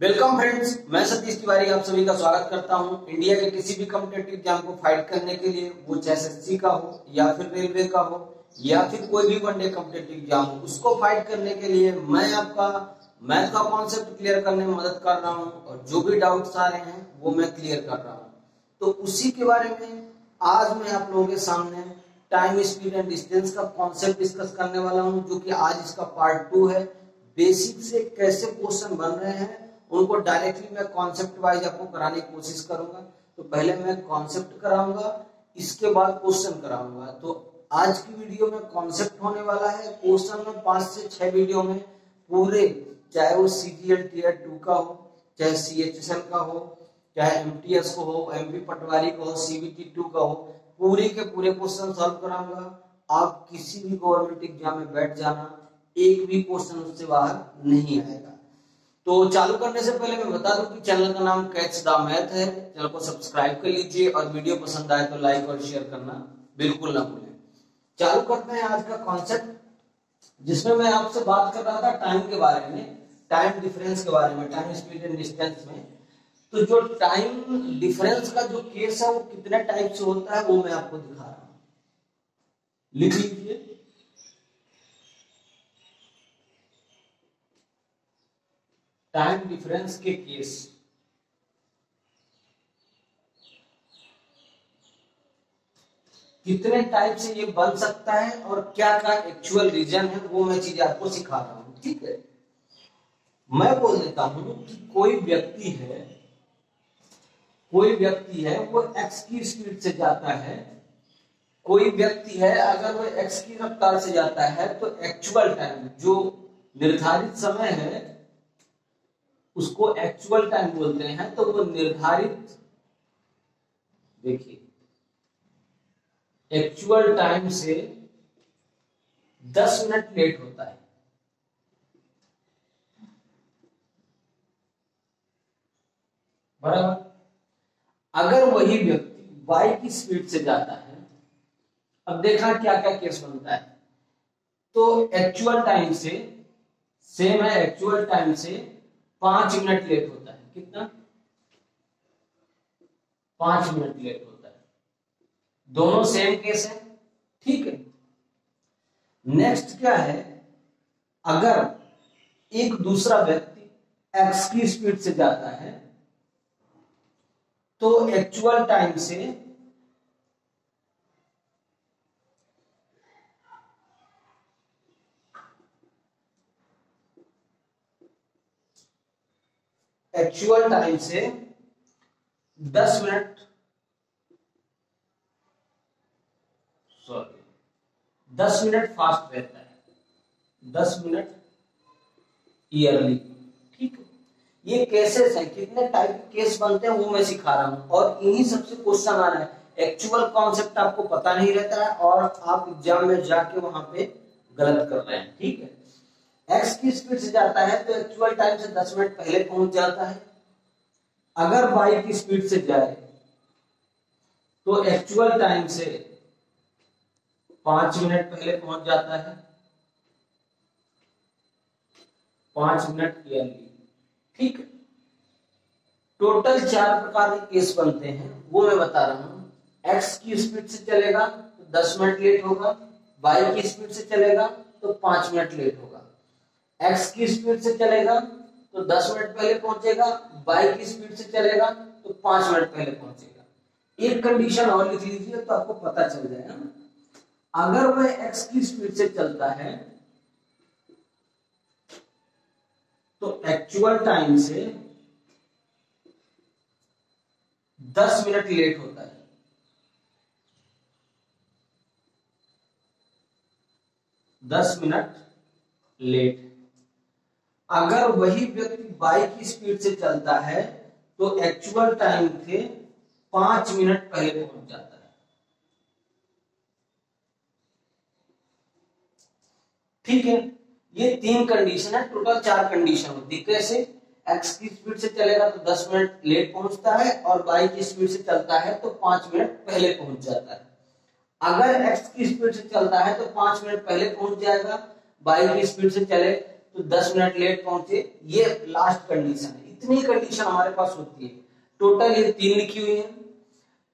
Welcome friends, मैं सतीश तिवारी आप सभी का स्वागत करता हूं। इंडिया के किसी भी कॉम्पिटिटिव एग्जाम को फाइट करने के लिए, वो चाहे एसएससी का हो या फिर रेलवे का हो या फिर कोई भी वनडे कॉम्पिटिटिव एग्जाम हो, उसको फाइट करने के लिए मैं आपका मैथ का कॉन्सेप्ट क्लियर करने में मदद कर रहा हूं और जो भी डाउट्स आ रहे हैं वो मैं क्लियर कर रहा हूं। तो उसी के बारे में आज मैं आप लोगों के सामने टाइम, स्पीड एंड डिस्टेंस का कॉन्सेप्ट डिस्कस करने वाला हूं, जो कि आज इसका पार्ट 2 है। बेसिक से कैसे क्वेश्चन बन रहे हैं उनको डायरेक्टली मैं कॉन्सेप्ट वाइज आपको कराने की कोशिश करूंगा। तो पहले मैं कॉन्सेप्ट कराऊंगा, इसके बाद क्वेश्चन कराऊंगा। तो आज की वीडियो में कॉन्सेप्ट होने वाला है। क्वेश्चन में 5 से 6 वीडियो में पूरे, चाहे वो सीजीएल टियर 2 का हो, चाहे सीएचएसएल का हो, चाहे एमटीएस को हो, एमपी पटवारी का हो, सीबीटी 2 का हो, पूरे के पूरे क्वेश्चन सॉल्व कराऊंगा। आप किसी भी गवर्नमेंट एग्जाम में बैठ जाना, एक भी क्वेश्चन उससे बाहर नहीं आएगा। तो चालू करने से पहले मैं बता दूं कि चैनल का नाम कैच द मैथ है। चैनल को सब्सक्राइब कर लीजिए और वीडियो पसंद आए तो लाइक और शेयर करना बिल्कुल ना भूलें। चालू करते हैं आज का कॉन्सेप्ट, जिसमें मैं आपसे बात कर रहा था टाइम के बारे में, टाइम डिफरेंस के बारे में, टाइम, स्पीड एंड डिस्टेंस में। तो जो टाइम डिफरेंस का जो केस है वो कितने टाइप से होता है वो मैं आपको दिखा रहा हूं। लिख लीजिए, टाइम डिफरेंस के केस कितने टाइप से ये बन सकता है और क्या क्या एक्चुअल रीजन है वो मैं चीजें आपको सिखा रहा हूं। ठीक है, मैं बोल देता हूं कि कोई व्यक्ति है वो एक्स की स्पीड से जाता है। कोई व्यक्ति है अगर वो एक्स की रफ्तार से जाता है तो एक्चुअल टाइम, जो निर्धारित समय है उसको एक्चुअल टाइम बोलते हैं। तो वो निर्धारित, देखिए, एक्चुअल टाइम से 10 मिनट लेट होता है। बराबर। अगर वही व्यक्ति वाई की स्पीड से जाता है, अब देखना क्या क्या केस बनता है। तो एक्चुअल टाइम से, सेम है, एक्चुअल टाइम से 5 मिनट लेट होता है। कितना? 5 मिनट लेट होता है। दोनों सेम केस है। ठीक है, नेक्स्ट क्या है, अगर एक दूसरा व्यक्ति एक्स की स्पीड से जाता है तो एक्चुअल टाइम से एक्चुअल टाइम से 10 मिनट, सॉरी, 10 मिनट फास्ट रहता है, 10 मिनट ईयरली। ठीक है, ये केसेस हैं, कितने टाइप के केस बनते हैं वो मैं सिखा रहा हूं और इन्हीं सबसे क्वेश्चन आ रहा है। एक्चुअल कॉन्सेप्ट आपको पता नहीं रहता है और आप एग्जाम में जाके वहां पे गलत कर रहे हैं। ठीक है, एक्स की स्पीड से जाता है तो एक्चुअल टाइम से 10 मिनट पहले पहुंच जाता है। अगर वाई की स्पीड से जाए तो एक्चुअल टाइम से 5 मिनट पहले पहुंच जाता है, 5 मिनट ईयरली। ठीक है, टोटल 4 प्रकार के केस बनते हैं वो मैं बता रहा हूं। एक्स की स्पीड से चलेगा तो 10 मिनट लेट होगा, वाई की स्पीड से चलेगा तो 5 मिनट लेट होगा। एक्स की स्पीड से चलेगा तो 10 मिनट पहले पहुंचेगा, वाई की स्पीड से चलेगा तो 5 मिनट पहले पहुंचेगा। एक कंडीशन और लिख लीजिए तो आपको पता चल जाएगा ना। अगर वह एक्स की स्पीड से चलता है तो एक्चुअल टाइम से 10 मिनट लेट होता है। दस मिनट लेट। अगर वही व्यक्ति वाई की स्पीड से चलता है तो एक्चुअल टाइम के 5 मिनट पहले पहुंच जाता है। ठीक है, ये 3 कंडीशन है, टोटल 4 कंडीशन होती है। कैसे? एक्स की स्पीड से चलेगा तो 10 मिनट लेट पहुंचता है और वाई की स्पीड से चलता है तो 5 मिनट पहले पहुंच जाता है। अगर एक्स की स्पीड से चलता है तो 5 मिनट पहले पहुंच जाएगा, वाई की स्पीड से चले तो 10 मिनट लेट पहुंचे। ये लास्ट कंडीशन है। इतनी कंडीशन हमारे पास होती है। टोटल ये 3 लिखी हुई है।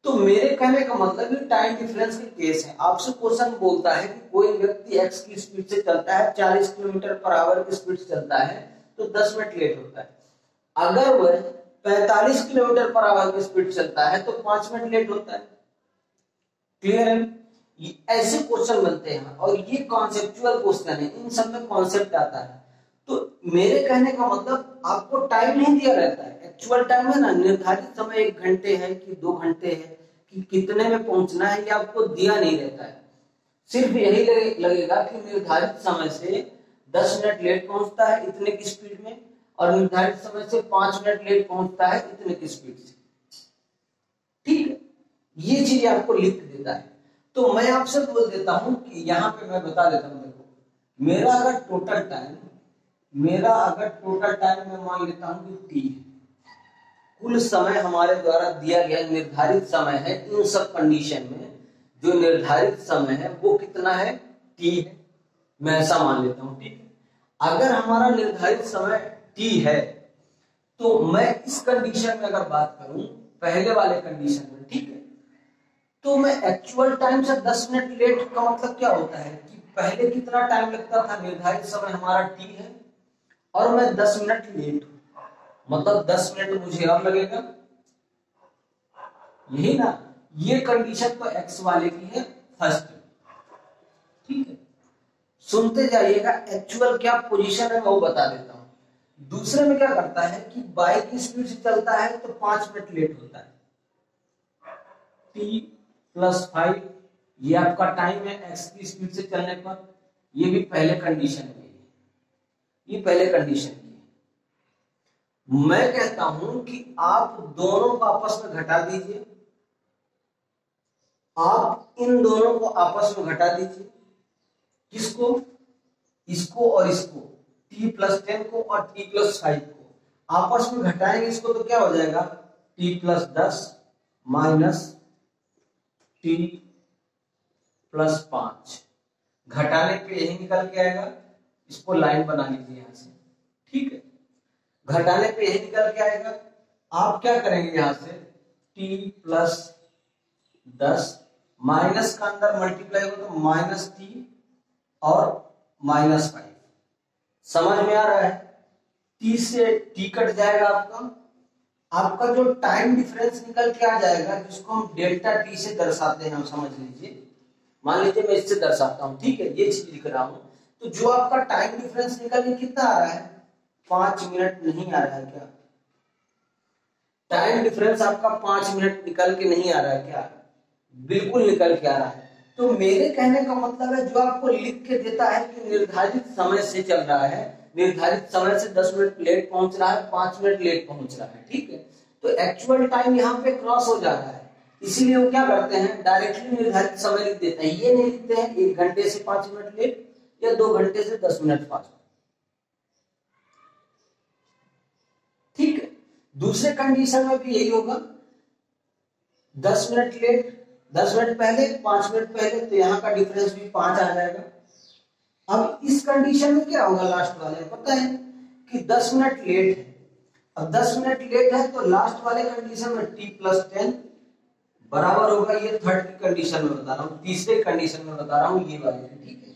तो मेरे कहने का मतलब ये टाइम डिफरेंस के केस है। आपसे क्वेश्चन बोलता है कि कोई व्यक्ति x की स्पीड से चलता है, 40 किलोमीटर पर आवर की स्पीड से चलता है, तो 10 मिनट लेट होता है। अगर वह 45 किलोमीटर पर आवर की स्पीड चलता है तो 5 मिनट लेट होता है। क्लियर है? ऐसे क्वेश्चन बनते हैं और ये कॉन्सेप्चुअल क्वेश्चन है, इन सब में कॉन्सेप्ट आता है। तो मेरे कहने का मतलब आपको टाइम नहीं दिया रहता है, एक्चुअल टाइम है ना, निर्धारित समय 1 घंटे है कि 2 घंटे है कि कितने में पहुंचना है, ये आपको दिया नहीं रहता है। सिर्फ यही लगेगा कि निर्धारित समय से 10 मिनट लेट पहुंचता है इतने की स्पीड में, और निर्धारित समय से 5 मिनट लेट पहुंचता है इतने की स्पीड से। ठीक है, ये चीज आपको लिख देता है। तो मैं आपसे बोल देता हूं कि यहाँ पे मैं बता देता हूं, देखो मेरा अगर टोटल टाइम मैं मान लेता हूं कि टी है, कुल समय हमारे द्वारा दिया गया निर्धारित समय है। इन सब कंडीशन में जो निर्धारित समय है वो कितना है, टी है, मैं ऐसा मान लेता हूं। ठीक है, अगर हमारा निर्धारित समय टी है तो मैं इस कंडीशन में अगर बात करूं, पहले वाले कंडीशन में, ठीक है, तो मैं एक्चुअल टाइम से 10 मिनट लेट का मतलब क्या होता है कि पहले कितना टाइम लगता था, निर्धारित समय हमारा टी है और मैं 10 मिनट लेट हूं, मतलब 10 मिनट मुझे अब लगेगा, यही ना। ये कंडीशन तो एक्स वाले की है फर्स्ट। ठीक है, सुनते जाइएगा, एक्चुअल क्या पोजीशन है वो बता देता हूं। दूसरे में क्या करता है कि बाइक की स्पीड से चलता है तो 5 मिनट लेट होता है, t+5 ये आपका टाइम है एक्स की स्पीड से चलने पर। ये भी पहले कंडीशन में, ये पहले कंडीशन की है। मैं कहता हूं कि आप दोनों को आपस में घटा दीजिए, आप इन दोनों को आपस में घटा दीजिए। किसको? इसको और इसको, t+10 को और t+5 को आपस में घटाएंगे इसको तो क्या हो जाएगा, t+10 माइनस t+5। घटाने पे यही निकल के आएगा, इसको लाइन बना लीजिए यहां से। ठीक है, घटाने पे यही निकल के आएगा। आप क्या करेंगे, यहां से t+10 माइनस का अंदर मल्टीप्लाई हो तो -t और -5। समझ में आ रहा है? t से t कट जाएगा, आपका जो टाइम डिफरेंस निकल के आ जाएगा, जिसको हम डेल्टा टी से दर्शाते हैं, हम समझ लीजिए। मान लीजिए मैं इससे दर्शाता हूं, ठीक है, ये चीज लिख रहा हूं। तो जो आपका टाइम डिफरेंस निकल के कितना आ रहा है, 5 मिनट नहीं आ रहा है क्या? टाइम डिफरेंस आपका 5 मिनट निकल के नहीं आ रहा है क्या? बिल्कुल निकल के आ रहा है। तो मेरे कहने का मतलब है, जो आपको लिख के देता है कि निर्धारित समय से चल रहा है, निर्धारित समय से 10 मिनट लेट पहुंच रहा है, 5 मिनट लेट पहुंच रहा है, ठीक है, तो एक्चुअल टाइम यहाँ पे क्रॉस हो जा रहा है। इसीलिए वो क्या करते हैं, डायरेक्टली निर्धारित समय लिख देते हैं। ये नहीं लिखते हैं 1 घंटे से 5 मिनट लेट या 2 घंटे से 10 मिनट फास्ट। ठीक है, दूसरे कंडीशन में भी यही होगा, 10 मिनट लेट, 10 मिनट पहले, 5 मिनट पहले, तो यहाँ का डिफरेंस भी 5 आ जाएगा। अब इस कंडीशन में क्या होगा, लास्ट वाले पता है कि 10 मिनट लेट है। अब 10 मिनट लेट है तो लास्ट वाले कंडीशन में t+10 बराबर होगा, ये थर्ड की कंडीशन में बता रहा हूँ, तीसरे कंडीशन में बता रहा हूँ, ये वाली। ठीक है,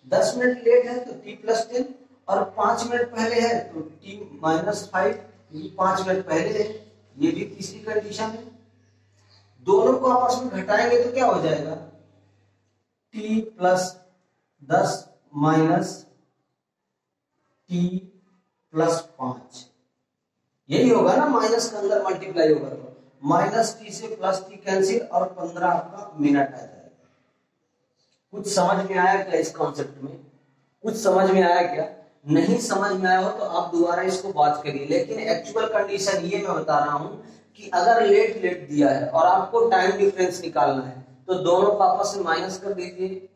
10 मिनट लेट है तो t+10 और 5 मिनट पहले है तो t-5, 5 मिनट पहले है, ये भी तीसरी कंडीशन है। दोनों को आपस में घटाएंगे तो क्या हो जाएगा, t+10 माइनस t+5, यही होगा ना, माइनस के अंदर मल्टीप्लाई होगा तो -t से +t कैंसिल और 15 आपका मिनट आ जाएगा। कुछ समझ में आया क्या इस कॉन्सेप्ट में? कुछ समझ में आया क्या? नहीं समझ में आया हो तो आप दोबारा इसको बात करिए। लेकिन एक्चुअल कंडीशन ये मैं बता रहा हूं कि अगर लेट दिया है और आपको टाइम डिफरेंस निकालना है तो दोनों को आपस में माइनस कर दीजिए,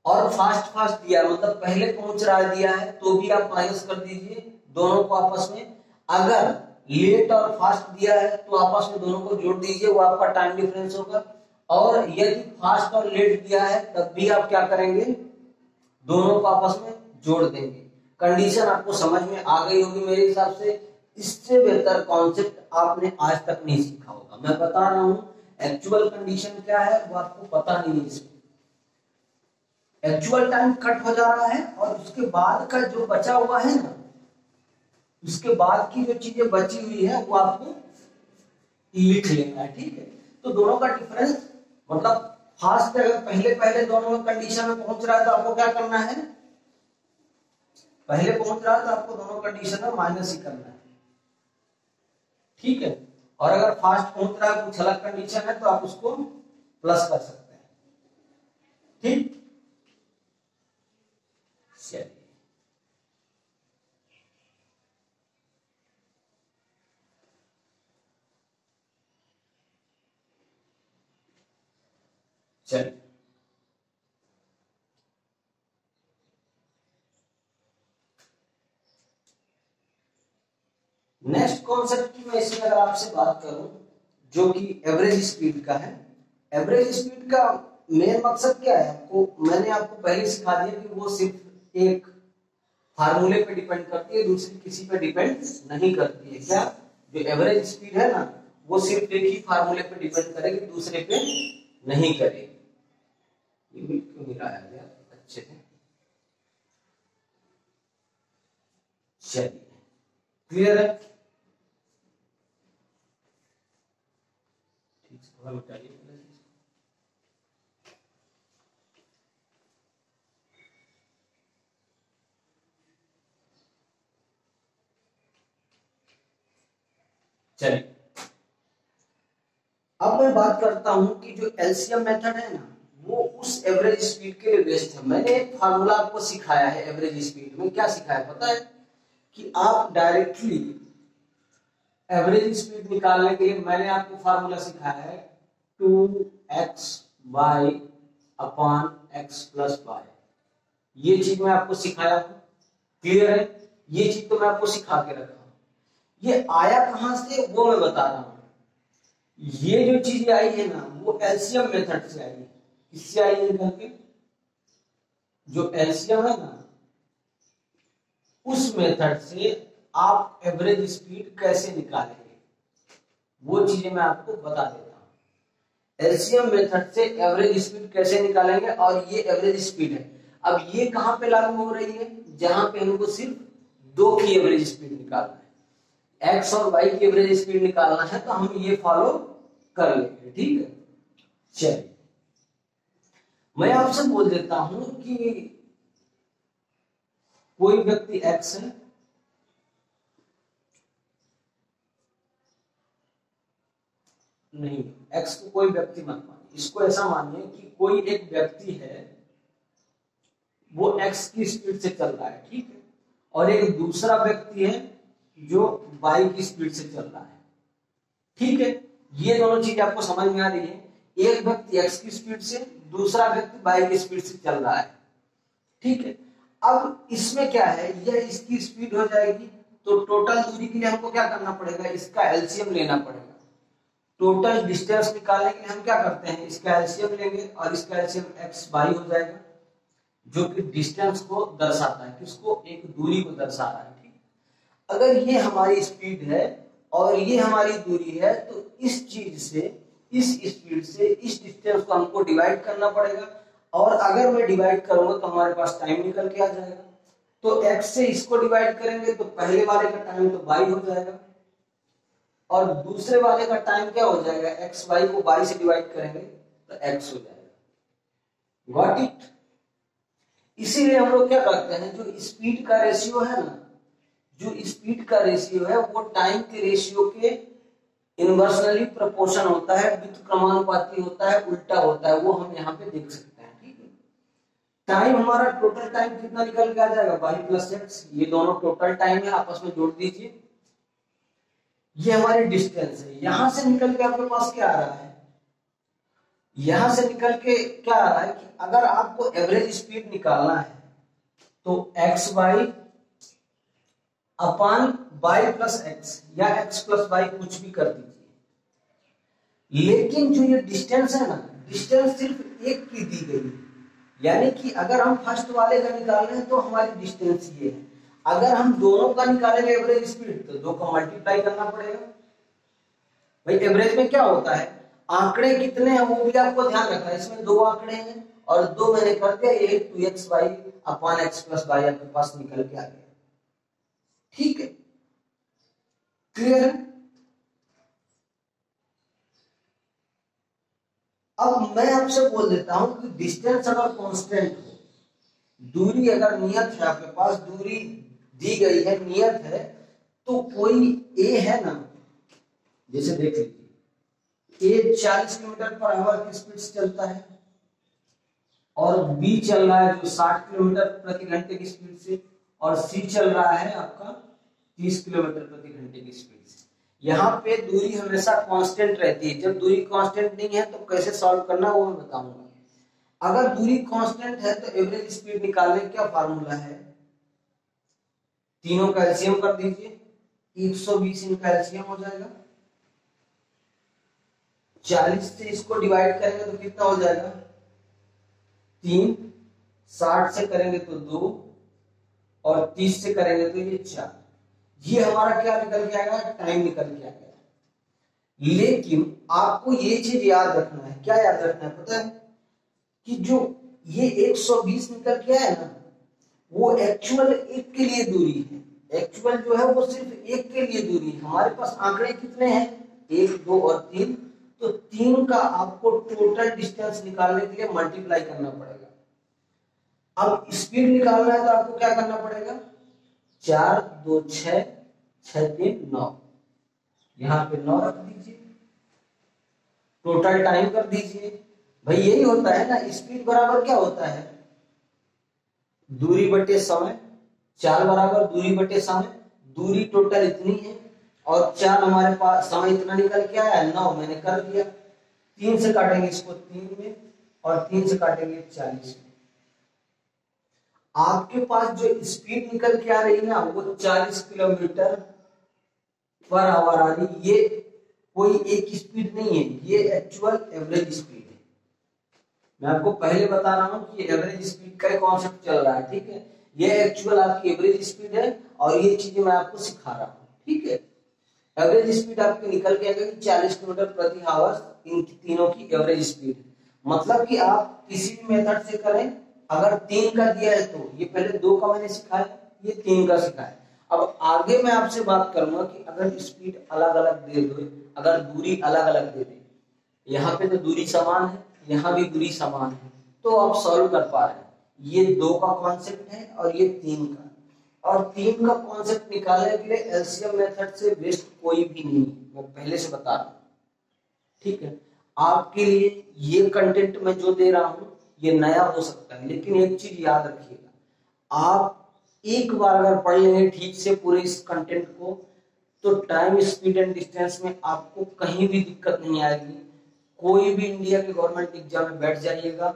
और फास्ट दिया है मतलब पहले पहुंच रहा दिया है तो भी आप माइनस कर दीजिए दोनों को आपस में। अगर लेट और फास्ट दिया है तो आपस में दोनों को जोड़ दीजिए, वो आपका टाइम डिफरेंस होगा। और यदि फास्ट और लेट दिया है तब भी आप क्या करेंगे, दोनों को आपस में जोड़ देंगे। कंडीशन आपको समझ में आ गई होगी मेरे हिसाब से। इससे बेहतर कॉन्सेप्ट आपने आज तक नहीं सीखा होगा। मैं बता रहा हूं एक्चुअल कंडीशन क्या है वो आपको पता नहीं है। इसमें एक्चुअल टाइम कट हो जा रहा है और उसके बाद का जो बचा हुआ है ना, उसके बाद की जो चीजें बची हुई है वो आपको लिख लेना है, ठीक है। तो दोनों का डिफरेंस मतलब फास्ट अगर पहले पहले दोनों कंडीशन में पहुंच रहा है तो आपको क्या करना है, पहले पहुंच रहा है तो आपको दोनों कंडीशन में माइनस ही करना है, ठीक है। और अगर फास्ट पहुंच रहा है कुछ अलग कंडीशन है तो आप उसको प्लस कर सकते हैं, ठीक। चलिए चलिए नेक्स्ट कॉन्सेप्ट की मैं इसमें अगर आपसे बात करूं जो कि एवरेज स्पीड का है। एवरेज स्पीड का मेन मकसद क्या है, मैंने आपको पहले सिखा दिया कि वो सिर्फ एक फार्मूले पे डिपेंड करती है, दूसरी किसी पे डिपेंड नहीं करती है। क्या जो एवरेज स्पीड है ना वो सिर्फ एक ही फार्मूले पे डिपेंड करेगी, दूसरे पे नहीं करेगी। ये भी क्यों मिलाया गया अच्छे से, चलिए क्लियर है। ठीक है, थोड़ा मिटाइए। चलिए अब मैं बात करता हूं कि जो एलसीएम मेथड है ना वो उस एवरेज स्पीड के लिए बेस्ट है। मैंने एक फार्मूला आपको सिखाया है एवरेज स्पीड में, क्या सिखाया पता है कि आप डायरेक्टली एवरेज स्पीड निकालने के लिए मैंने आपको फार्मूला सिखाया है 2x y upon x plus y। ये चीज मैं आपको सिखाया हूं, क्लियर है। ये चीज तो मैं आपको सिखा के रखा हूं। ये आया कहां से वो मैं बता रहा हूं। ये जो चीज आई है ना वो एलसीएम मेथड से आई है। किससे आई है निकल के, जो एलसीएम है ना उस मेथड से आप एवरेज स्पीड कैसे निकालेंगे वो चीजें मैं आपको बता देता हूं। एलसीएम मेथड से एवरेज स्पीड कैसे निकालेंगे, और ये एवरेज स्पीड है। अब ये कहां पे लागू हो रही है, जहां पे हमको सिर्फ दो की एवरेज स्पीड निकालना है, एक्स और वाई की एवरेज स्पीड निकालना है, तो हम ये फॉलो कर लेंगे, ठीक है। चलिए मैं आपसे बोल देता हूं कि कोई व्यक्ति एक्स है, नहीं एक्स को कोई व्यक्ति मत मानिए, इसको ऐसा मानिए कि कोई एक व्यक्ति है वो एक्स की स्पीड से चल रहा है, ठीक है, और एक दूसरा व्यक्ति है जो वाई की स्पीड से चल रहा है, ठीक है। ये दोनों चीज आपको समझ में आ रही है। एक व्यक्ति एक्स की स्पीड से, दूसरा व्यक्ति वाई की स्पीड से चल रहा है, ठीक है। अब इसमें क्या है, यह इसकी स्पीड हो जाएगी तो टोटल दूरी के लिए हमको क्या करना पड़ेगा, इसका एलसीएम लेना पड़ेगा। टोटल डिस्टेंस निकालने के लिए हम क्या करते हैं, इसका एलसीएम लेंगे और इसका एलसीएम एक्स वाई हो जाएगा, जो कि डिस्टेंस को दर्शाता है, किसको, एक दूरी को दर्शा रहा है, ठीक। अगर ये हमारी स्पीड है और ये हमारी दूरी है तो इस चीज से, इस स्पीड से इस डिस्टेंस को हमको डिवाइड करना पड़ेगा, और अगर मैं डिवाइड करूंगा तो हमारे पास टाइम निकल के आ जाएगा। तो x से इसको डिवाइड करेंगे तो पहले वाले का टाइम तो y हो जाएगा, और दूसरे वाले का टाइम क्या हो जाएगा, x y को y से डिवाइड करेंगे तो x हो जाएगा। Got it. इसीलिए हम लोग क्या करते हैं, जो स्पीड का रेशियो है ना, जो स्पीड का रेशियो है वो टाइम के रेशियो के इनवर्सली प्रोपोर्शन होता है, व्युत्क्रमानुपाती होता है, उल्टा होता है, वो हम यहाँ पे देख सकते हैं, ठीक है। टाइम हमारा टोटल टाइम कितना निकल के आ जाएगा, y प्लस एक्स, ये दोनों टोटल टाइम है, आपस में जोड़ दीजिए। ये हमारी डिस्टेंस है, यहां से निकल के आपके पास क्या आ रहा है, यहां से निकल के क्या आ रहा है कि अगर आपको एवरेज स्पीड निकालना है तो एक्स वाई अपान y प्लस एक्स या x प्लस वाई कुछ भी कर दीजिए, लेकिन जो ये डिस्टेंस है ना, डिस्टेंस सिर्फ एक की दी गई है। यानी कि अगर हम फर्स्ट वाले का निकाल रहे हैं तो हमारी डिस्टेंस ये है, अगर हम दोनों का निकालेंगे एवरेज स्पीड तो दो का मल्टीप्लाई करना पड़ेगा। भाई एवरेज में क्या होता है, आंकड़े कितने हैं वो भी आपको ध्यान रखना है। इसमें दो आंकड़े हैं और दो मैंने कर दिया, ये 2xy upon x plus Y आपके पास निकल के आ गया। ठीक है, क्लियर है। अब मैं आपसे बोल देता हूं कि डिस्टेंस अगर कांस्टेंट हो, दूरी अगर नियत है, आपके पास दूरी दी गई है, नियत है, तो कोई ए है ना, जैसे देख लीजिए ए 40 किलोमीटर पर आवर की स्पीड से चलता है और बी चल रहा है जो 60 किलोमीटर प्रति घंटे की स्पीड से, और सी चल रहा है आपका 30 किलोमीटर प्रति घंटे की स्पीड से। यहाँ पे दूरी हमेशा कांस्टेंट रहती है। जब दूरी कांस्टेंट नहीं है तो कैसे सॉल्व करना वो मैं बताऊंगा। अगर दूरी कांस्टेंट है तो एवरेज स्पीड निकालने का क्या फार्मूला है, तीनों का एलसीएम कर दीजिए, 120 इनका एलसीएम हो जाएगा, 40 से इसको डिवाइड करेंगे तो कितना हो जाएगा 3, 60 से करेंगे तो 2 और 30 से करेंगे तो ये 4। ये हमारा क्या निकल के आएगा, टाइम निकल के आएगा। लेकिन आपको ये चीज याद रखना है, क्या याद रखना है पता है, कि जो ये 120 निकल के आया ना, वो एक्चुअल एक के लिए दूरी है। एक्चुअल जो है वो सिर्फ एक के लिए दूरी है। हमारे पास आंकड़े कितने हैं, 1, 2 और 3, तो 3 का आपको टोटल डिस्टेंस निकालने के लिए मल्टीप्लाई करना पड़ेगा। अब स्पीड निकालना है तो आपको क्या करना पड़ेगा, 4, 2, 6, 6, 3, 9, यहां पे 9 रख दीजिए, टोटल टाइम कर दीजिए। भाई यही होता है ना, स्पीड बराबर क्या होता है, दूरी बटे समय, 4 बराबर दूरी बटे समय, दूरी टोटल इतनी है और 4 हमारे पास, समय इतना निकल के आया, 9 मैंने कर दिया। 3 से काटेंगे इसको 3 में और 3 से काटेंगे 40 में। आपके पास जो स्पीड निकल के आ रही है ना वो 40 किलोमीटर पर आवर आ रही। ये कोई एक स्पीड नहीं है, ये एक्चुअल एवरेज स्पीड है। मैं आपको पहले बता रहा हूं कि एवरेज स्पीड का कॉन्सेप्ट चल रहा है, ठीक है। ये एक्चुअल आपकी एवरेज स्पीड है और ये चीजें मैं आपको सिखा रहा हूं, ठीक है। एवरेज स्पीड आपकी निकल के आएगा कि 40 किलोमीटर प्रति आवर, इन तीनों की एवरेज स्पीड। मतलब कि आप किसी भी मेथड से करें, अगर 3 का दिया है तो ये पहले 2 का मैंने सिखाया, ये 3 का सिखाया। अब आगे मैं आपसे बात करूंगा कि अगर स्पीड अलग अलग दे दो, अगर दूरी अलग अलग दे दे, यहाँ पे तो दूरी समान है, यहाँ भी दूरी समान है, तो आप सॉल्व कर पा रहे हैं। ये 2 का कॉन्सेप्ट है और ये 3 का, और 3 का कॉन्सेप्ट निकालने के लिए एलसीएम मेथड से बेस्ट कोई भी नहीं है, मैं पहले से बता रहा हूँ, ठीक है। आपके लिए ये कंटेंट मैं जो दे रहा हूं ये नया हो सकता है, लेकिन एक चीज याद रखिएगा, आप एक बार अगर पढ़ लेंगे ठीक से पूरे इस कंटेंट को, तो टाइम, स्पीड एंड डिस्टेंस में आपको कहीं भी दिक्कत नहीं आएगी। कोई भी इंडिया के गवर्नमेंट एग्जाम में बैठ जाइएगा,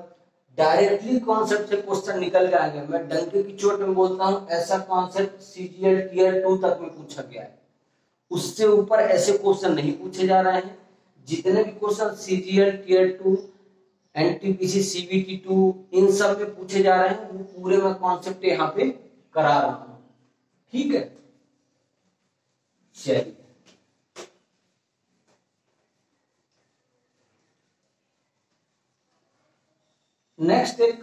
डायरेक्टली कॉन्सेप्ट से क्वेश्चन निकल के आएंगे। मैं डंके की चोट में बोलता हूँ, ऐसा कॉन्सेप्ट सीजीएल टियर 2 तक में पूछा गया है, उससे ऊपर ऐसे क्वेश्चन नहीं पूछे जा रहे हैं। जितने भी question CGL tier 2, NTPC CBT 2, इन सब में पूछे जा रहे हैं, वो पूरे मैं कॉन्सेप्ट यहाँ पे करा रहा हूं, ठीक है। चलिए नेक्स्ट एक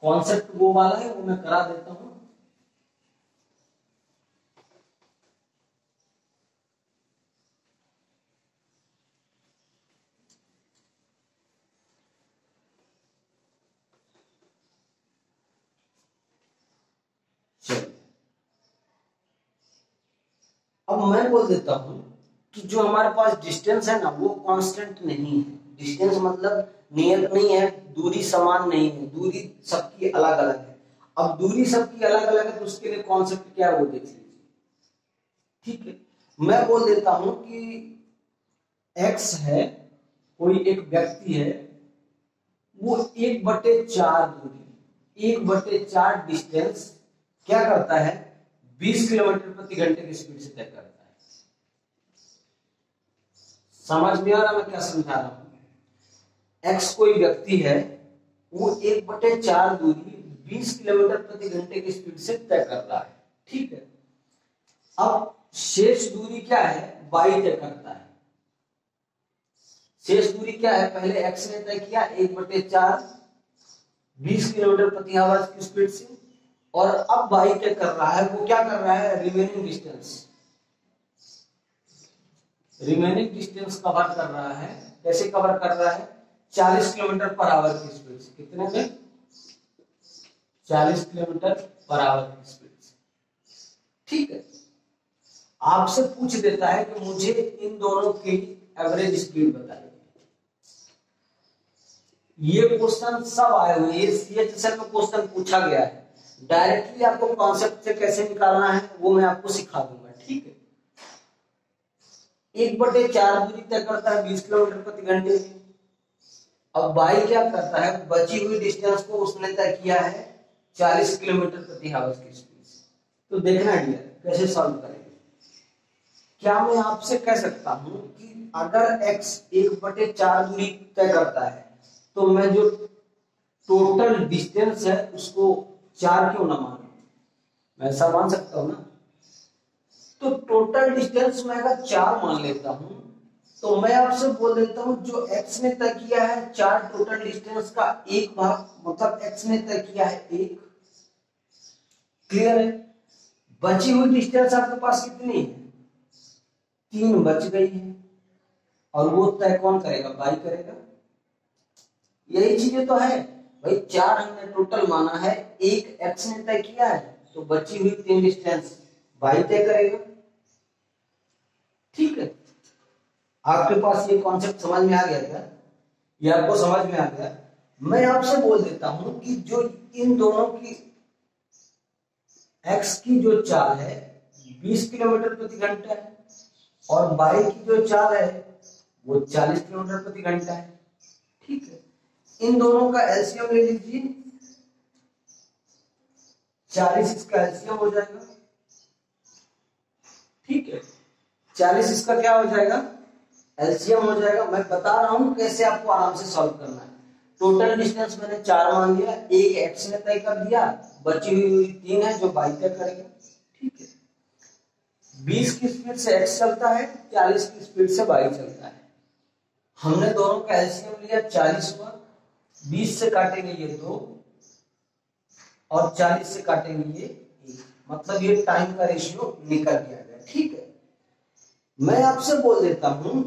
कॉन्सेप्ट वो वाला है, वो मैं करा देता हूं। अब मैं बोल देता हूं कि जो हमारे पास डिस्टेंस है ना वो कांस्टेंट नहीं है। डिस्टेंस मतलब नियत नहीं है, दूरी समान नहीं है, दूरी सबकी अलग अलग है। अब दूरी सबकी अलग अलग है तो उसके लिए कॉन्सेप्ट क्या है वो देख लीजिए, ठीक है। मैं बोल देता हूं कि एक्स है, कोई एक व्यक्ति है, वो 1/4 दूरी, 1/4 डिस्टेंस क्या करता है, 20 किलोमीटर प्रति घंटे की स्पीड से तय करता है। समझ में आ रहा मैं क्या समझा रहा हूं। एक्स कोई व्यक्ति है, वो 1/4 दूरी 20 किलोमीटर प्रति घंटे की स्पीड से तय कर रहा है। ठीक है, अब शेष दूरी क्या है, y तय करता है। शेष दूरी क्या है, पहले x ने तय किया 1/4 20 किलोमीटर प्रति आवर की स्पीड से, और अब y तय कर रहा है, वो क्या कर रहा है, रिमेनिंग डिस्टेंस कवर कर रहा है। कैसे कवर कर रहा है, 40 किलोमीटर पर आवर की स्पीड से। कितने में, 40 किलोमीटर पर आवर की स्पीड से। ठीक है, आपसे पूछ देता है कि मुझे इन दोनों की एवरेज स्पीड बताइए। ये क्वेश्चन सब आए हुए, ये CHSL में क्वेश्चन पूछा गया है। डायरेक्टली आपको कॉन्सेप्ट से कैसे निकालना है वो मैं आपको सिखा दूंगा। ठीक है, 1/4 दूरी तय करता है 20 किलोमीटर प्रति घंटे की। अब y क्या करता है, बची हुई डिस्टेंस को उसने तय किया है 40 किलोमीटर प्रति आवर की स्पीड से। तो देखना डियर कैसे सॉल्व करेंगे। क्या मैं आपसे कह सकता हूं कि अगर x 1/4 दूरी तय करता है तो मैं जो टोटल डिस्टेंस है उसको 4 क्यों ना मानूं, मैं ऐसा मान सकता हूं ना। तो टोटल डिस्टेंस मैं अगर 4 मान लेता हूं तो मैं आपसे बोल देता हूं जो x ने तय किया है 4 टोटल डिस्टेंस का एक भाग, मतलब x ने तय किया है 1। क्लियर है, बची हुई डिस्टेंस आपके पास कितनी है, 3 बच गई है, और वो तय कौन करेगा, y करेगा। यही चीजें तो है भाई, 4 हमने टोटल माना है, 1 x ने तय किया है, तो बची हुई 3 डिस्टेंस y तय करेगा। ठीक है, आपके पास ये कॉन्सेप्ट समझ में आ गया क्या, ये आपको समझ में आ गया। मैं आपसे बोल देता हूं कि जो इन दोनों की x की जो चाल है 20 किलोमीटर प्रति घंटा है, और y की जो चाल है वो 40 किलोमीटर प्रति घंटा है। ठीक है, इन दोनों का एलसीएम ले लीजिए, 40 इसका एलसीएम हो जाएगा। ठीक है, 40 इसका क्या हो जाएगा, एलसीएम हो जाएगा। मैं बता रहा हूं कैसे आपको आराम से सॉल्व करना है। टोटल डिस्टेंस मैंने 4 मान लिया, 1 x ने तय कर दिया, बची हुई 3 है जो y तय करेगा। ठीक है, 20 की स्पीड से x चलता है, 40 की स्पीड से y चलता है। हमने दोनों का एलसीएम लिया, 40 हुआ, 20 से काटेंगे ये 2 और 40 से काटेंगे ये 1, मतलब ये टाइम का रेशियो निकल गया। ठीक है, मैं आपसे बोल देता हूं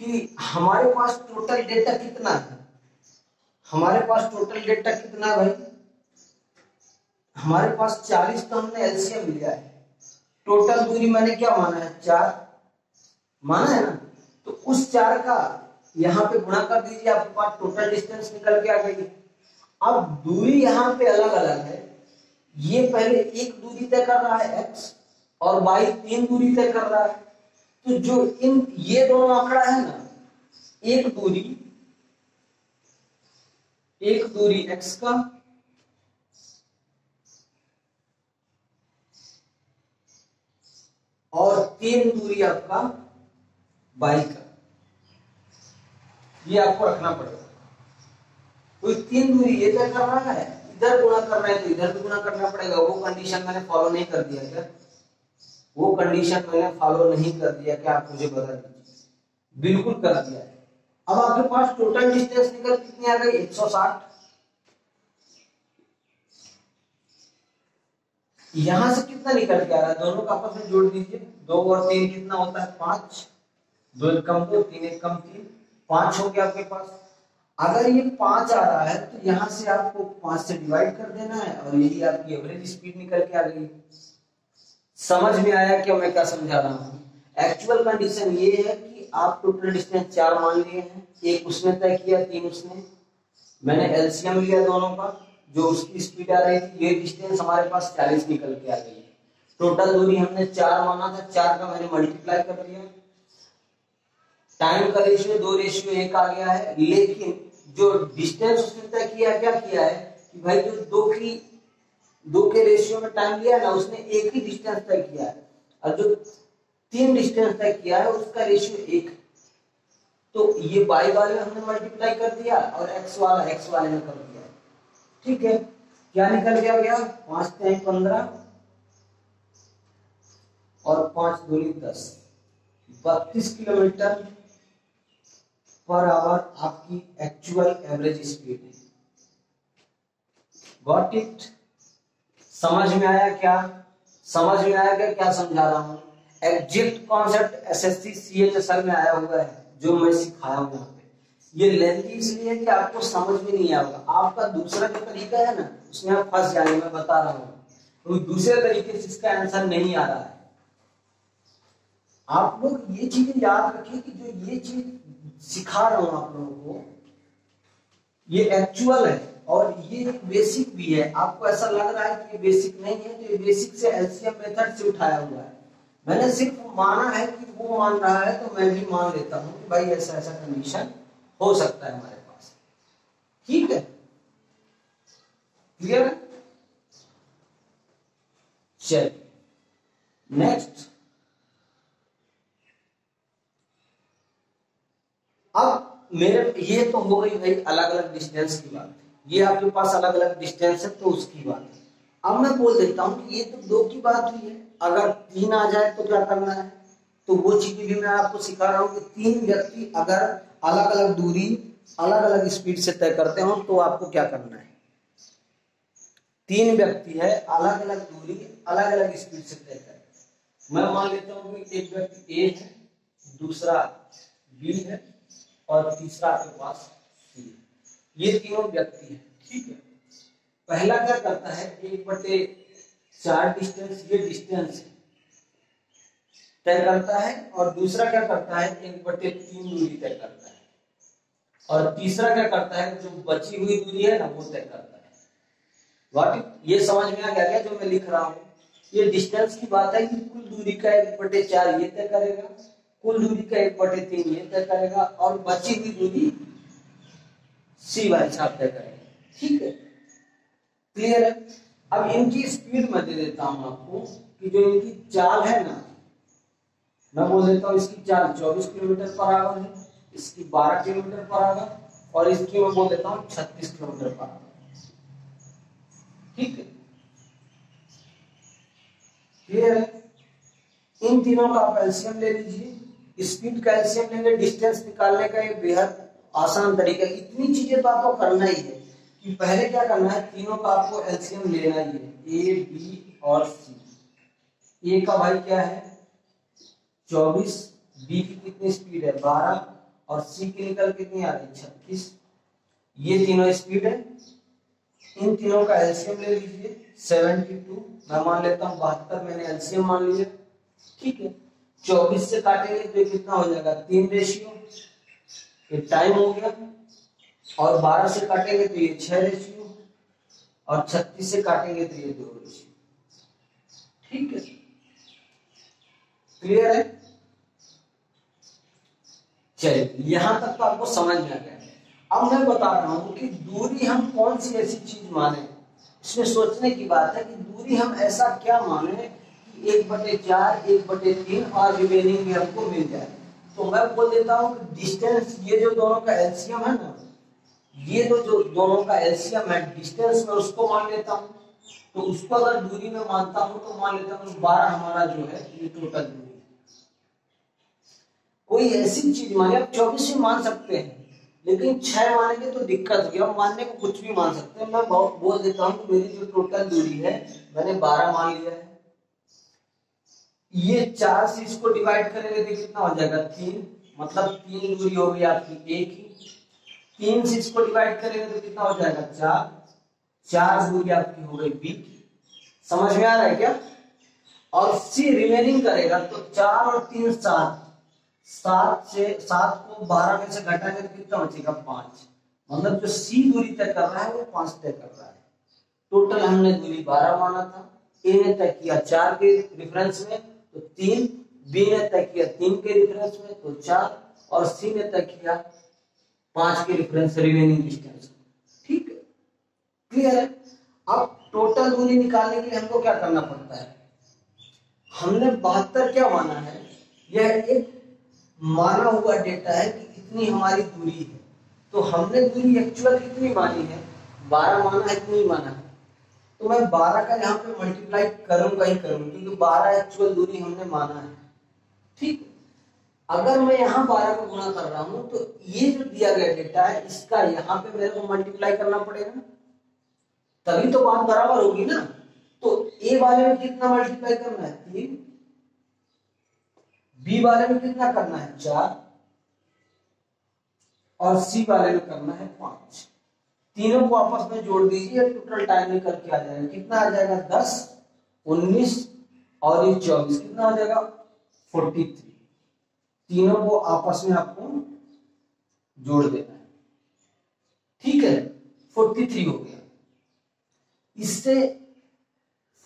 कि हमारे पास टोटल डेटा कितना है, हमारे पास टोटल डेटा कितना है भाई, हमारे पास 40 तो हमने एलसीएम लिया है, टोटल दूरी मैंने क्या माना है, 4 माना है ना। तो उस 4 का यहाँ पे गुणा कर दीजिए, आपके पास टोटल डिस्टेंस निकल के आ गई। अब दूरी यहाँ पे अलग अलग है, ये पहले एक दूरी तय कर रहा है x, और y 3 दूरी तय कर रहा है। तो जो इन ये दोनों आंकड़ा है ना, एक दूरी x का और 3 दूरी आपका y का, ये आपको रखना पड़ेगा। कोई 3 दूरी ये तय कर रहा है, इधर गुणा कर रहे हैं तो इधर भी गुणा करना पड़ेगा। वो कंडीशन मैंने फॉलो नहीं कर दिया क्या, वो कंडीशन मैंने फॉलो नहीं कर दिया क्या, आप मुझे बता दीजिए। बिल्कुल कर दिया है। अब आपके पास टोटल डिस्टेंस निकल कितनी आ गई, 160। यहां से कितना निकल के आ रहा है, दोनों का आपस में जोड़ दीजिए, 2 और 3 कितना होता है, 5, 2 एक कम 2, 3 एक कम 3, 5 हो गया आपके पास। अगर ये 5 आ रहा है तो यहां से आपको 5 से डिवाइड कर देना है, और यही आपकी एवरेज स्पीड निकल के आ गई। समझ में आया क्या मैं क्या समझा रहा हूं। एक्चुअल कंडीशन ये है कि आप टोटल डिस्टेंस 4 मान लिए हैं, एक उसने तय किया, 3 उसने, मैंने एलसीएम लिया दोनों का, जो उसकी स्पीड आ रही थी, ये डिस्टेंस हमारे पास 40 निकल के आ गई है। टोटल दूरी हमने 4 माना था, 4 का मैंने मल्टीप्लाई कर दिया, टाइम का रेशियो 2:1 आ गया है। लेकिन जो डिस्टेंस उसने तय किया, क्या किया है कि भाई जो 2 के रेशियो में टाइम लिया ना, उसने एक ही डिस्टेंस तय किया है, और जो 3 डिस्टेंस तय किया है उसका रेशियो 1। तो ये y वाले हमने मल्टीप्लाई कर दिया और x वाले में कर दिया। ठीक है, क्या निकल गया 5 टाइम 15 और 5 दूनी 10, 32 किलोमीटर पर आवर आपकी एक्चुअल एवरेज स्पीड है। Got it? समझ में आया क्या? समझ में आया क्या समझा रहा हूं? एग्जैक्ट कॉन्सेप्ट एसएससी सीएचएसएल में आया हुआ है जो मैं सिखाया हूं यहाँ पे। ये लेंथी इसलिए कि आपको समझ में नहीं आएगा। आपका दूसरा जो तरीका है ना उसमें आप फंस जाएंगे, मैं बता रहा हूँ। तो दूसरे तरीके से इसका आंसर नहीं आ रहा है। आप लोग ये चीजें याद रखिए कि जो ये चीज सिखा रहा हूं आप लोगों को, ये एक्चुअल है और ये एक बेसिक भी है। आपको ऐसा लग रहा है कि ये बेसिक नहीं है, तो ये बेसिक से एलसीएम मेथड से उठाया हुआ है। मैंने सिर्फ माना है कि वो मान रहा है तो मैं भी मान लेता हूं कि भाई ऐसा ऐसा कंडीशन हो सकता है हमारे पास। ठीक है, क्लियर है? चलिए नेक्स्ट। अब मेरे ये तो हो गई भाई अलग अलग डिस्टेंस की बात। ये आपके पास अलग अलग डिस्टेंस है तो उसकी बात है। अब मैं बोल देता हूं कि ये तो 2 की बात हुई है। अगर 3 आ जाए तो क्या करना है, तो वो चीजें भी मैं आपको सिखा रहा हूं कि 3 व्यक्ति अगर अलग अलग दूरी अलग अलग स्पीड से तय करते हो तो आपको क्या करना है। 3 व्यक्ति है, अलग अलग दूरी अलग अलग स्पीड से तय करें। मैं मान लेता हूं कि एक व्यक्ति ए है, दूसरा बी है और तीसरा आपके पास सी है। ये तीनों व्यक्ति हैं, ठीक है। पहला क्या करता है, 1/4 डिस्टेंस, ये डिस्टेंस तय करता है, और दूसरा क्या करता है 1/3 दूरी तय करता है, और तीसरा क्या करता है जो बची हुई दूरी है ना वो तय करता है। व्हाट? ये समझ में आ गया क्या जो मैं लिख रहा हूँ? ये डिस्टेंस की बात है कि कुल दूरी का 1/4 ये तय करेगा, कुल दूरी का 1/3 ये तय करेगा, और बची हुई दूरी सी वाई साहब तय करेगा। ठीक है, क्लियर है? अब इनकी स्पीड मैं दे देता हूं आपको कि जो इनकी चाल है ना, मैं बोल देता हूं इसकी चाल 24 किलोमीटर पर आवर है, इसकी 12 किलोमीटर पर आवर, और इसकी मैं बोल देता हूं 36 किलोमीटर पर आवर। ठीक है, क्लियर है? इन तीनों का आप एलसीएम ले लीजिए। स्पीड का एलसीएम लेंगे, डिस्टेंस निकालने का ये बेहद आसान तरीका है। इतनी चीजें तो आपको करना ही है कि पहले क्या करना है, तीनों का आपको एलसीएम लेना ही है, ए बी और सी। ए का भाई क्या है 24, बी की कितनी स्पीड है 12, और सी की निकल कितनी आ रही 36। ये तीनों स्पीड है। इन तीनों का एलसीएम ले लीजिए 72, मैं मान लेता हूँ 72, मैंने एलसीएम मान लिया। ठीक है, 24 से काटेंगे तो ये कितना हो जाएगा 3 रेशियो, ये टाइम हो गया, और 12 से काटेंगे तो ये 6 रेशियो, और 36 से काटेंगे तो ये 2 रेशियो। ठीक है, क्लियर है? चलिए यहां तक तो आपको समझ में आ गया। अब मैं बता रहा हूं कि दूरी हम कौन सी ऐसी चीज माने। इसमें सोचने की बात है कि दूरी हम ऐसा क्या माने कि 1/4, 1/3 और रिमेनिंग भी हमको मिल जाए। तो मैं बोल देता हूं कि डिस्टेंस, ये जो दोनों का एलसीएम है ना, ये जो दोनों का एलसीएम है, डिस्टेंस में उसको मान लेता हूं। तो उसको अगर दूरी में मानता हूं तो मान लेता हूं 12 हमारा जो है ये टोटल दूरी। कोई ऐसी चीज माने, आप 24 भी मान सकते हैं, लेकिन 6 मानेंगे तो दिक्कत होगी। हम मानने को कुछ भी मान सकते हैं। मैं बोल देता हूं कि मेरी जो टोटल दूरी है मैंने 12 मान लिया है। ये 4 से इसको डिवाइड करेंगे तो कितना हो जाएगा 3, मतलब 3 दूरी हो गई आपकी एक ही। 3 से इसको डिवाइड करेंगे तो कितना हो जाएगा 4 दूरी आपकी हो गई बी की। समझ में आ रहा है क्या? और सी रिमेनिंग करेगा तो 4 और 3 7 को 12 में से घटाएंगे तो कितना बचेगा 5। मतलब जो सी दूरी तय कर रहा है वो 5 तय कर रहा है। टोटल हमने दूरी 12 माना था। ए ने तय किया 4 के रेफरेंस में तो 3, बी ने तय किया 3 के रेफरेंस में तो 4, और सी ने तय किया 5 के रेफरेंस रिमेनिंग डिस्टेंस। ठीक है, क्लियर है? अब टोटल दूरी निकालने के लिए हमको क्या करना पड़ता है, हमने 72 क्या माना है, यह एक माना हुआ डेटा है कि इतनी हमारी दूरी है। तो हमने दूरी एक्चुअल कितनी मानी है 12 माना है कि नहीं माना है? तो मैं 12 का यहाँ पे मल्टीप्लाई करूंगा ही करूंगा, क्योंकि 12 एक्चुअल दूरी हमने माना है। ठीक, अगर मैं यहाँ 12 को गुणा कर रहा हूं तो ये जो दिया गया डेटा है इसका यहाँ पे मेरे को मल्टीप्लाई करना पड़ेगा, तभी तो बात बराबर होगी ना। तो ए वाले में कितना मल्टीप्लाई करना है 3, बी वाले में कितना करना है 4 और सी वाले में करना है 5। तीनों को आपस में जोड़ दीजिए, टोटल टाइम निकल के आ जाएगा। कितना आ जाएगा 10, 19 और ये 24, कितना आ जाएगा 43। तीनों को आपस में आपको जोड़ देना है। ठीक है, 43 हो गया। इससे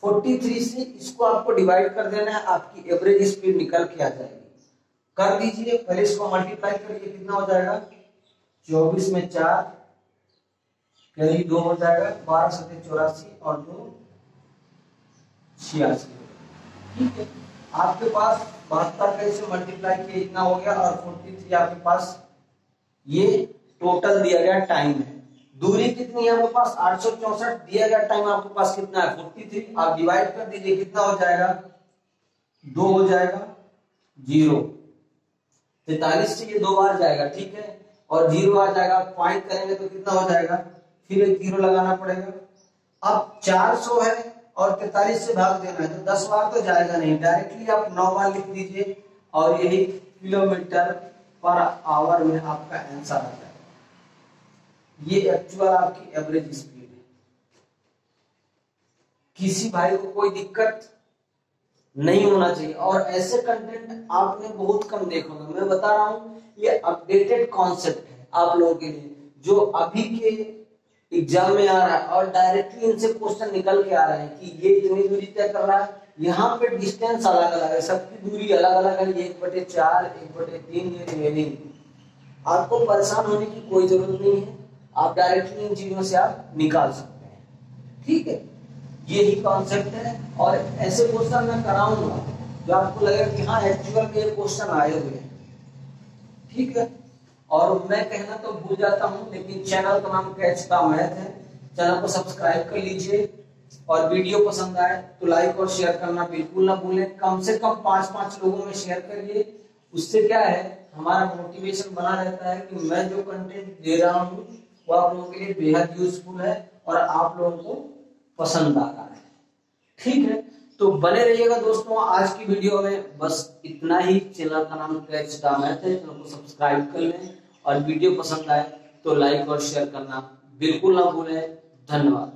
43 से इसको आपको डिवाइड कर देना है, आपकी एवरेज स्पीड निकल के आ जाएगी। कर दीजिए, पहले इसको मल्टीप्लाई करिए, कितना हो जाएगा 24 में 4 करीब 2 हो जाएगा, 12 7 84 और 2 86। ठीक है, आपके पास 72 का इसे मल्टीप्लाई किया इतना हो गया और 43 आपके पास ये टोटल दिया गया टाइम है। दूरी कितनी है आपके पास 864, दिया गया टाइम आपके पास कितना है 43। आप डिवाइड कर दीजिए, कितना हो जाएगा 2 हो जाएगा 0। 43 से ये 2 बार जाएगा, ठीक है, और 0 आ जाएगा। पॉइंट करेंगे तो कितना हो जाएगा, फिर एक 0 लगाना पड़ेगा। अब 400 है और 43 से भाग देना है तो 10 बार तो जाएगा नहीं, डायरेक्टली आप 9 बार लिख दीजिए और यही किलोमीटर पर आवर में आपका आंसर आ जाएगा। ये एक्चुअल आपकी एवरेज स्पीड है। किसी भाई को कोई दिक्कत नहीं होना चाहिए। और ऐसे कंटेंट आपने बहुत कम देखा होगा, मैं बता रहा हूं ये अपडेटेड कॉन्सेप्ट है आप लोगों के लिए, जो अभी के एग्जाम में आ रहा है और डायरेक्टली इनसे क्वेश्चन निकल के आ रहे हैं कि ये इतनी दूरी तय कर रहा है। यहाँ पे डिस्टेंस अलग अलग है, सबकी दूरी अलग अलग है, 1/4 1/3 ये रिमेनिंग। आपको परेशान होने की कोई जरूरत नहीं है, आप डायरेक्टली इन चीजों से आप निकाल सकते हैं। ठीक है, यही कॉन्सेप्ट है और ऐसे क्वेश्चन मैं कराऊंगा जो आपको लगेगा कि हाँ एक्चुअल में ये क्वेश्चन आए हुए हैं। ठीक है, और मैं कहना तो भूल जाता हूं, लेकिन चैनल का नाम कैच द मैथ है, चैनल को सब्सक्राइब कर लीजिए और वीडियो पसंद आए तो लाइक और शेयर करना बिल्कुल ना भूलें। कम से कम 5-5 लोगों में शेयर करिए, उससे क्या है हमारा मोटिवेशन बना रहता है कि मैं जो कंटेंट दे रहा हूँ वो आप लोगों के लिए बेहद यूजफुल है और आप लोगों को पसंद आ रहा है। ठीक है, तो बने रहिएगा दोस्तों। आज की वीडियो में बस इतना ही। चैनल का नाम कैच द मैथ है, चैनल को सब्सक्राइब कर लें और वीडियो पसंद आए तो लाइक और शेयर करना बिल्कुल ना भूलें। धन्यवाद।